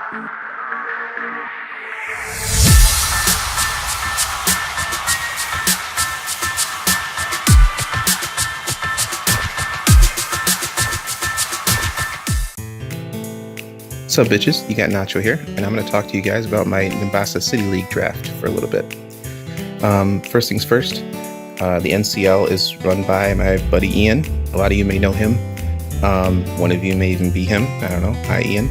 What's up, bitches? You got Nacho here, and I'm going to talk to you guys about my Nimbasa City League draft for a little bit. First things first, the NCL is run by my buddy Ian. A lot of you may know him. One of you may even be him. I don't know. Hi, Ian.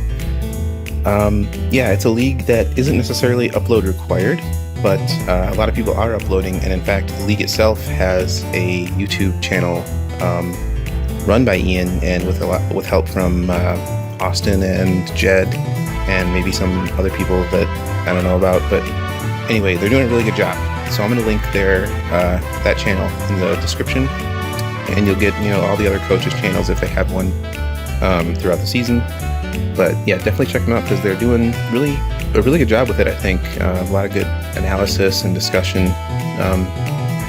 Yeah, it's a league that isn't necessarily upload required, but a lot of people are uploading, and in fact, the league itself has a YouTube channel run by Ian, and with help from Austin and Jed and maybe some other people that I don't know about, but anyway, they're doing a really good job. So I'm going to link that channel in the description, and you'll get all the other coaches' channels if they have one throughout the season. But yeah, definitely check them out because they're doing a really good job with it. I think a lot of good analysis and discussion.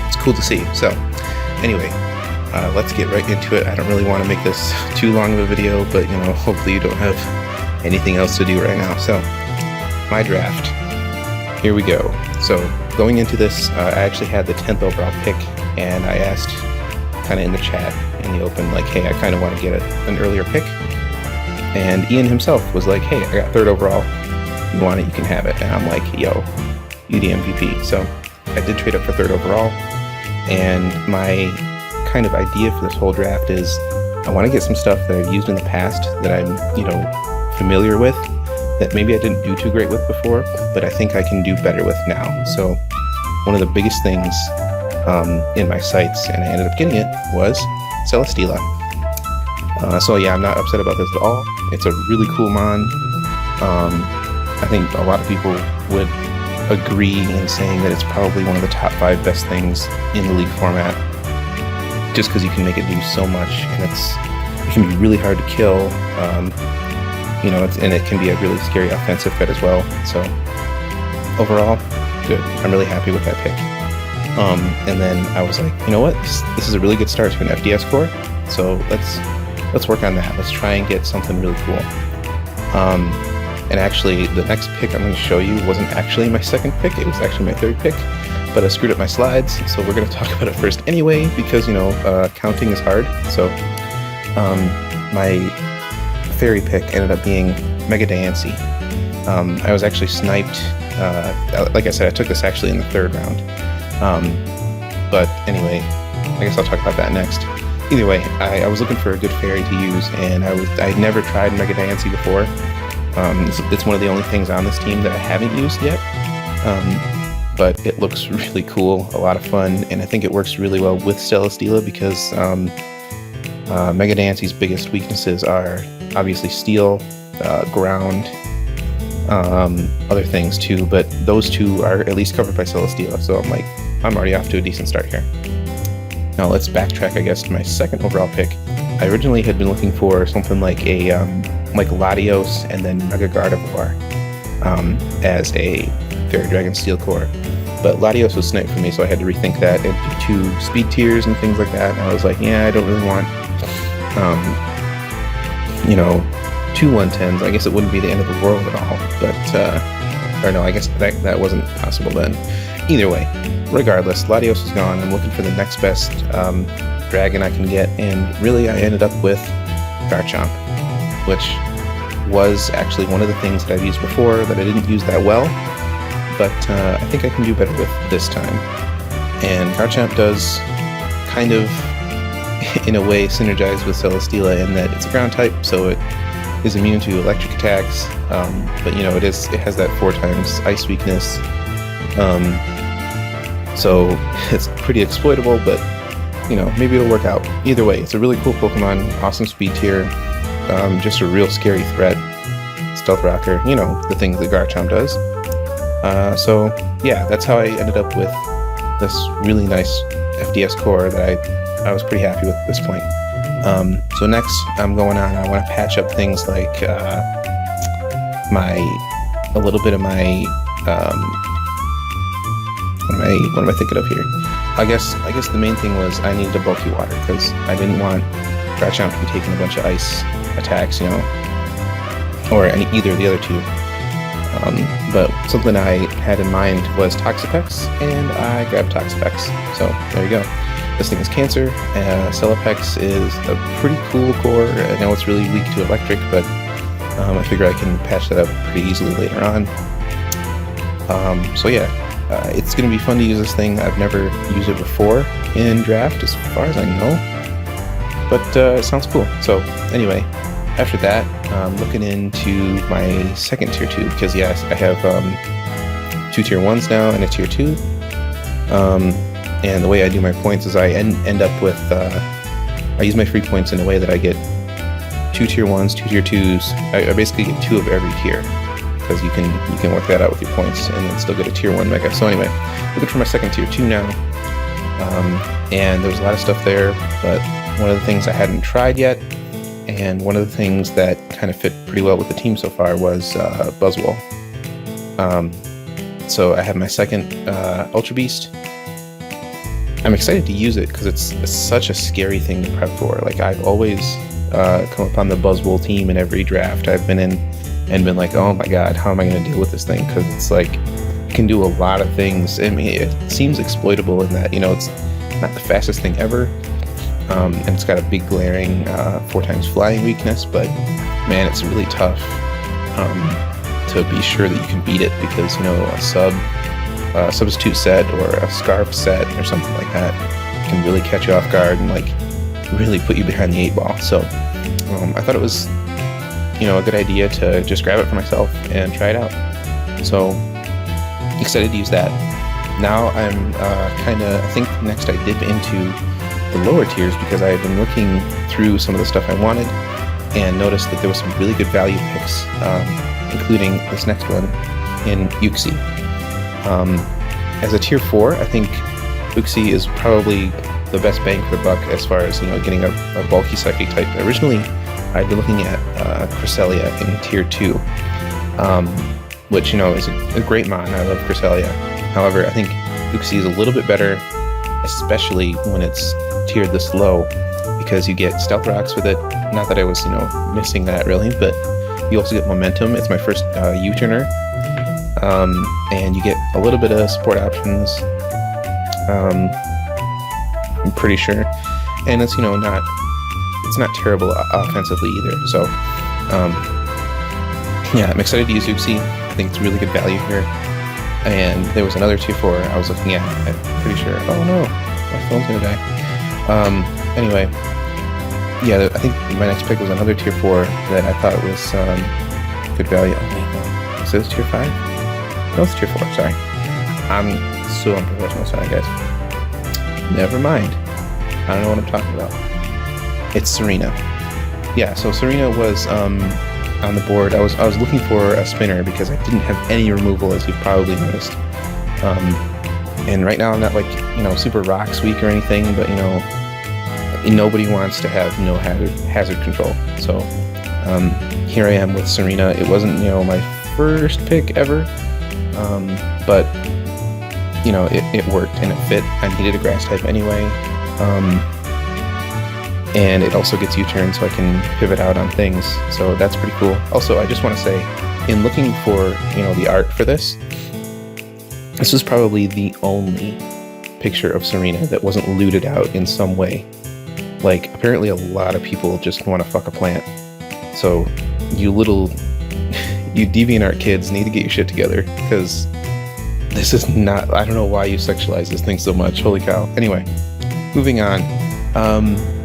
It's cool to see. So anyway. Let's get right into it. I don't really want to make this too long of a video, but hopefully you don't have anything else to do right now. So, my draft. Here we go. So, going into this, I actually had the 10th overall pick, and I asked kind of in the chat in the open, like, hey, I kind of want to get an earlier pick. And Ian himself was like, hey, I got 3rd overall. You want it, you can have it. And I'm like, yo, you the MVP. So, I did trade up for 3rd overall, and my kind of idea for this whole draft is I want to get some stuff that I've used in the past that I'm familiar with, that maybe I didn't do too great with before, but I think I can do better with now. So one of the biggest things in my sights, and I ended up getting it, was Celesteela. So yeah, I'm not upset about this at all. It's a really cool mon. I think a lot of people would agree in saying that it's probably one of the top 5 best things in the league format, just because you can make it do so much, and it can be really hard to kill, and it can be a really scary offensive bet as well. So overall, good. I'm really happy with that pick. And then I was like, you know what, this is a really good start to an FDS core, so let's work on that. Let's try and get something really cool. And actually, the next pick I'm going to show you wasn't actually my 2nd pick, it was actually my 3rd pick. But I screwed up my slides, so we're going to talk about it first anyway, because, counting is hard. So, my fairy pick ended up being Mega Diancie. I was actually sniped. Like I said, I took this actually in the 3rd round. But anyway, I guess I'll talk about that next. Either way, I was looking for a good fairy to use, and I'd never tried Mega Diancie before. It's one of the only things on this team that I haven't used yet. But it looks really cool, a lot of fun, and I think it works really well with Celesteela because Mega Diancie's biggest weaknesses are obviously steel, ground, other things too, but those two are at least covered by Celesteela, so I'm already off to a decent start here. Now let's backtrack, I guess, to my 2nd overall pick. I originally had been looking for something like a Latios and then Mega Gardevoir as a Fairy Dragon Steel core, but Latios was sniped for me, so I had to rethink that and do 2 speed tiers and things like that. And I was like, yeah, I don't really want 2 110s. I guess it wouldn't be the end of the world at all, but or no, I guess that wasn't possible then. Either way, regardless, Latios is gone. I'm looking for the next best dragon I can get, and really I ended up with Garchomp, which was actually one of the things that I've used before that I didn't use that well, but I think I can do better with this time. And Garchomp does kind of, in a way, synergize with Celesteela in that it's a ground type, so it is immune to electric attacks, but it has that 4 times ice weakness, so it's pretty exploitable, but maybe it'll work out. Either way, it's a really cool Pokemon, awesome speed tier, just a real scary threat, stealth rocker, the things that Garchomp does. So yeah, that's how I ended up with this really nice FDS core that I was pretty happy with at this point. So next I'm going on, I want to patch up things like a little bit of my what am I thinking of here? I guess the main thing was I needed a bulky water because I didn't want Garchomp to be taking a bunch of ice attacks, or either of the other two. But something I had in mind was Toxapex, and I grabbed Toxapex. So there you go. This thing is Cancer. Celopex is a pretty cool core. I know it's really weak to electric, but I figure I can patch that up pretty easily later on. So yeah, it's going to be fun to use this thing. I've never used it before in draft, as far as I know, but it sounds cool. So anyway, after that, I'm looking into my second tier 2, because yes, I have 2 tier 1s now and a tier 2. And the way I do my points is I end up with, I use my free points in a way that I get 2 tier 1s, 2 tier 2s. I basically get 2 of every tier, because you can work that out with your points and then still get a tier 1 mega. So anyway, looking for my second tier 2 now. And there was a lot of stuff there, but one of the things I hadn't tried yet, and one of the things that kind of fit pretty well with the team so far, was Buzzwole. So I have my second Ultra Beast. I'm excited to use it because it's such a scary thing to prep for. Like, I've always come upon the Buzzwole team in every draft I've been in and been like, oh my god, how am I going to deal with this thing? Because it's like, it can do a lot of things. I mean, it seems exploitable in that, it's not the fastest thing ever, and it's got a big glaring 4x flying weakness, but man, it's really tough to be sure that you can beat it, because a substitute set or a scarf set or something like that can really catch you off guard and like really put you behind the 8 ball. So I thought it was a good idea to just grab it for myself and try it out. So excited to use that. Now I'm I think next I dip into the lower tiers, because I have been looking through some of the stuff I wanted and noticed that there was some really good value picks, including this next one in Uxie. As a tier 4, I think Uxie is probably the best bang for the buck as far as getting a bulky psychic type. Originally, I'd been looking at Cresselia in tier 2, which is a great mon. I love Cresselia. However, I think Uxie is a little bit better, especially when it's tiered this low, because you get Stealth Rocks with it. Not that I was missing that really, but you also get Momentum. It's my first U-turner. And you get a little bit of support options, I'm pretty sure, and it's not terrible offensively either. So yeah, I'm excited to use Uxie. I think it's really good value here. And there was another tier 4 I was looking at. I'm pretty sure. Oh no, my phone's gonna die. Anyway, yeah, I think my next pick was another tier 4 that I thought was good value. Oh wait, no, is this tier 5? No, it's tier 4, sorry. I'm so unprofessional, sorry guys. Never mind. I don't know what I'm talking about. It's Serena. Yeah, so Serena was on the board. I was looking for a spinner because I didn't have any removal, as you've probably noticed. And right now I'm not like, super rocks weak or anything, but nobody wants to have no hazard control. So here I am with Serena. It wasn't, my first pick ever. But it worked and it fit. I needed a grass type anyway, and it also gets U-turn, so I can pivot out on things, so that's pretty cool. Also, I just want to say, in looking for the art for this was probably the only picture of Serena that wasn't looted out in some way. Like, apparently a lot of people just want to fuck a plant, so you DeviantArt kids need to get your shit together, because this is not, I don't know why you sexualize this thing so much, holy cow. Anyway, moving on.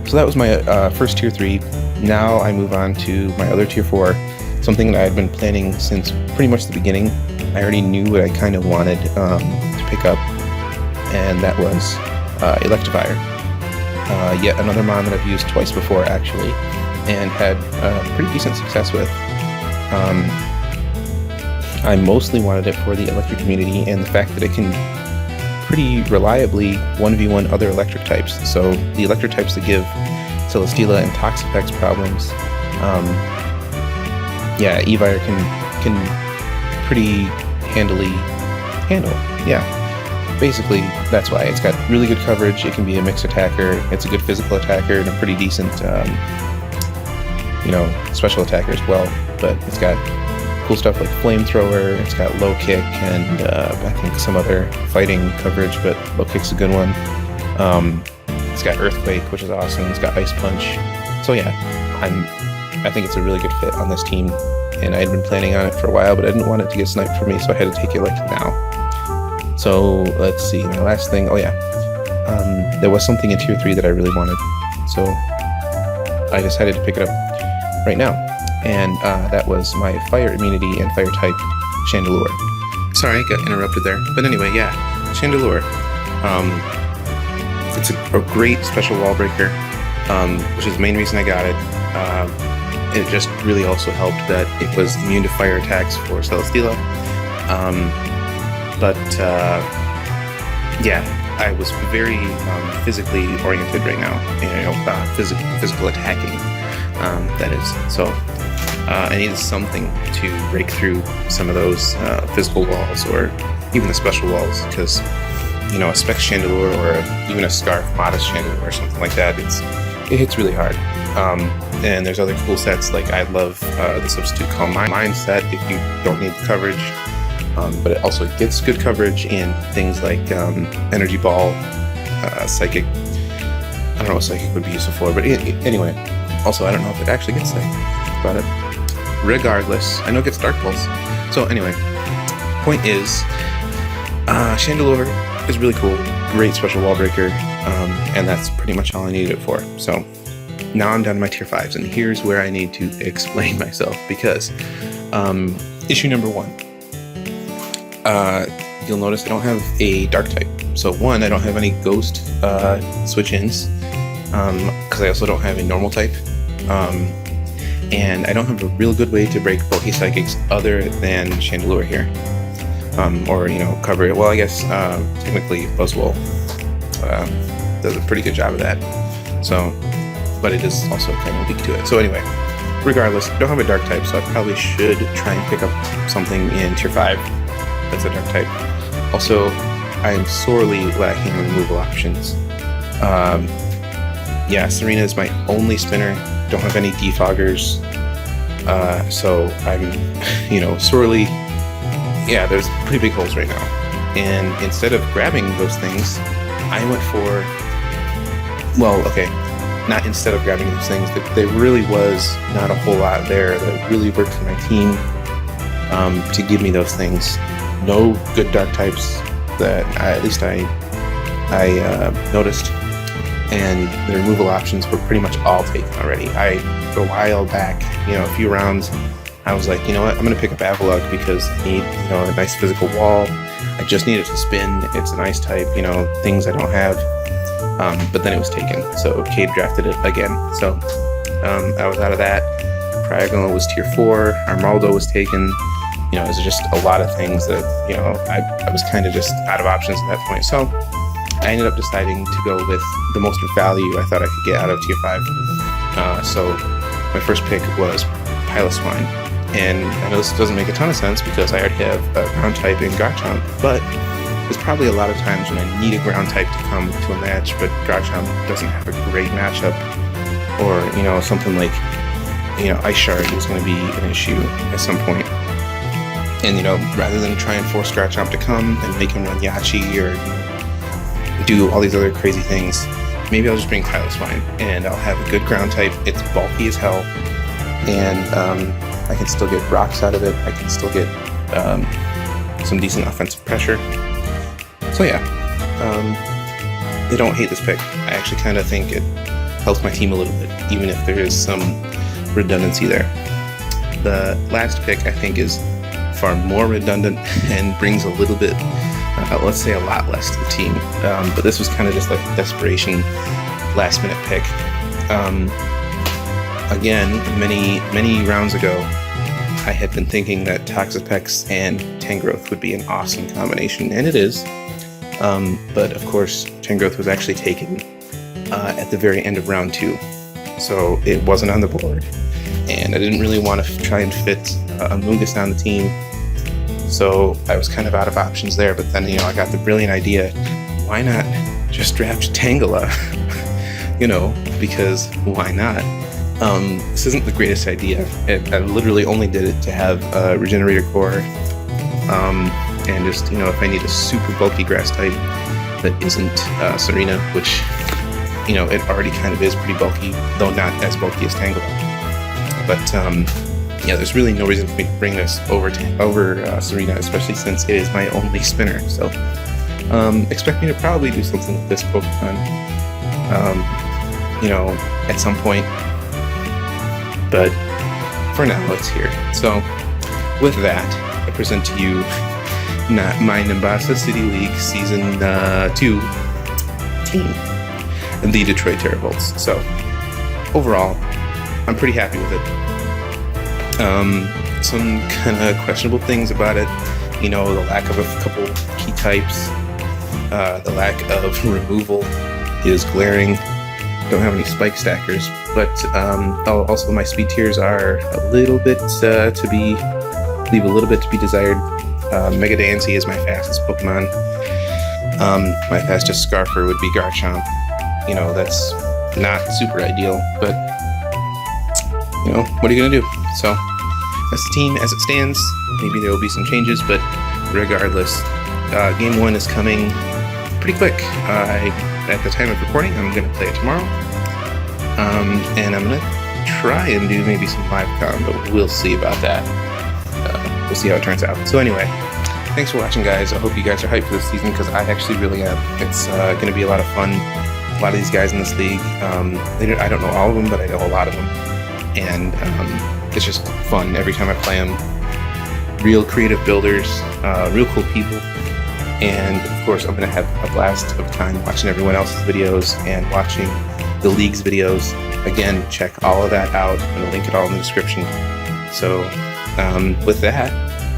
So that was my first tier 3. Now I move on to my other tier 4, something that I had been planning since pretty much the beginning. I already knew what I kind of wanted to pick up, and that was Electivire. Yet another mon that I've used twice before, actually, and had pretty decent success with. I mostly wanted it for the electric community and the fact that it can pretty reliably 1v1 other electric types. So the electric types that give Celesteela and Toxapex problems, Evire can pretty handily handle. Yeah, basically that's why. It's got really good coverage. It can be a mixed attacker. It's a good physical attacker and a pretty decent, special attacker as well. But it's got cool stuff like Flamethrower. It's got low kick and I think some other fighting coverage, but low kick's a good one. It's got Earthquake, which is awesome. It's got Ice Punch. So yeah, I think it's a really good fit on this team, and I had been planning on it for a while, but I didn't want it to get sniped for me, so I had to take it like now. So let's see, my last thing. Oh yeah, there was something in Tier 3 that I really wanted, so I decided to pick it up right now, and that was my Fire Immunity and Fire Type Chandelure. Sorry, I got interrupted there, but anyway, yeah, Chandelure. It's a great special wall breaker, which is the main reason I got it. It just really also helped that it was immune to fire attacks for Celesteela. Yeah, I was very physically oriented right now, physical attacking, that is. So I needed something to break through some of those physical walls, or even the special walls, because a Spec Chandelure or even a Scarf Modest Chandelure or something like that, it hits really hard. And there's other cool sets, like I love the Substitute Calm Mind set if you don't need the coverage, but it also gets good coverage in things like Energy Ball, Psychic. I don't know what Psychic would be useful for, but anyway, also I don't know if it actually gets Psychic. About it. Regardless, I know it gets Dark Pulse. So anyway, point is, Chandelure is really cool, great special wall breaker, and that's pretty much all I needed it for. So now I'm down to my Tier 5s, and here's where I need to explain myself, because issue number 1, you'll notice I don't have a Dark type. So 1, I don't have any Ghost switch-ins, because I also don't have a normal type, and I don't have a real good way to break bulky Psychics other than Chandelure here. Or cover it. Well, I guess technically Buzzwole does a pretty good job of that. So, but it is also kind of weak to it. So anyway, regardless, I don't have a Dark type, so I probably should try and pick up something in Tier 5 that's a Dark type. Also, I am sorely lacking removal options. Yeah, Serena is my only spinner. Don't have any defoggers, so I'm sorely. Yeah, there's pretty big holes right now. And instead of grabbing those things, I went for, not instead of grabbing those things, there really was not a whole lot there that really worked for my team to give me those things. No good Dark types that at least I noticed, and the removal options were pretty much all taken already. A while back, a few rounds, I was like, you know what, I'm going to pick up Avalugg because I need, a nice physical wall. I just need it to spin. It's an ice type, things I don't have. But then it was taken. So Cade drafted it again. So I was out of that. Cryogonal was Tier 4. Armaldo was taken. It was just a lot of things that, I was kind of just out of options at that point. So I ended up deciding to go with the most value I thought I could get out of Tier 5. So my first pick was Piloswine. And I know this doesn't make a ton of sense because I already have a ground type in Garchomp, but there's probably a lot of times when I need a ground type to come to a match, but Garchomp doesn't have a great matchup, or something like Ice Shard is going to be an issue at some point. And rather than try and force Garchomp to come and make him run Yachi or do all these other crazy things, maybe I'll just bring Piloswine and I'll have a good ground type. It's bulky as hell, and I can still get rocks out of it. I can still get some decent offensive pressure. So yeah, I don't hate this pick. I actually kind of think it helps my team a little bit, even if there is some redundancy there. The last pick I think is far more redundant and brings a little bit, let's say a lot less to the team. But this was kind of just like a desperation last minute pick. Again, many rounds ago, I had been thinking that Toxapex and Tangrowth would be an awesome combination, and it is. But of course, Tangrowth was actually taken at the very end of round 2, so it wasn't on the board, and I didn't really want to try and fit a Mungus on the team, so I was kind of out of options there. But then, I got the brilliant idea, why not just draft Tangela? Because why not? This isn't the greatest idea. I literally only did it to have a regenerator core, and just, you know, if I need a super bulky grass type that isn't Serena, which, you know, it already kind of is pretty bulky, though not as bulky as Tangle. But yeah, there's really no reason for me to bring this over Serena, especially since it is my only spinner. So expect me to probably do something with this Pokemon, you know, at some point. But for now, it's here. So with that, I present to you my Nimbasa City League Season 2 team, the Detroit Teravolts. So overall, I'm pretty happy with it. Some kind of questionable things about it, you know, the lack of a couple key types, the lack of removal is glaring. Don't have any spike stackers, but also my speed tiers are a little bit leave a little bit to be desired. Mega Dancy is my fastest Pokemon. My fastest Scarfer would be Garchomp. You know, that's not super ideal, but you know, what are you gonna do? So that's the team as it stands. Maybe there will be some changes, but regardless, game 1 is coming pretty quick. At the time of recording, I'm gonna play it tomorrow, and I'm gonna try and do maybe some live com, but we'll see about that. We'll see how it turns out. So anyway, thanks for watching, guys. I hope you guys are hyped for this season, because I actually really am. It's going to be a lot of fun. A lot of these guys in this league, I don't know all of them, but I know a lot of them. And it's just fun every time I play them. Real creative builders, real cool people. And of course, I'm going to have a blast of time watching everyone else's videos and watching the league's videos. Again, check all of that out. I'm going to link it all in the description. So with that,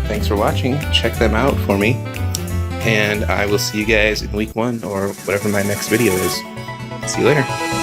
thanks for watching. Check them out for me, and I will see you guys in week 1 or whatever my next video is. See you later.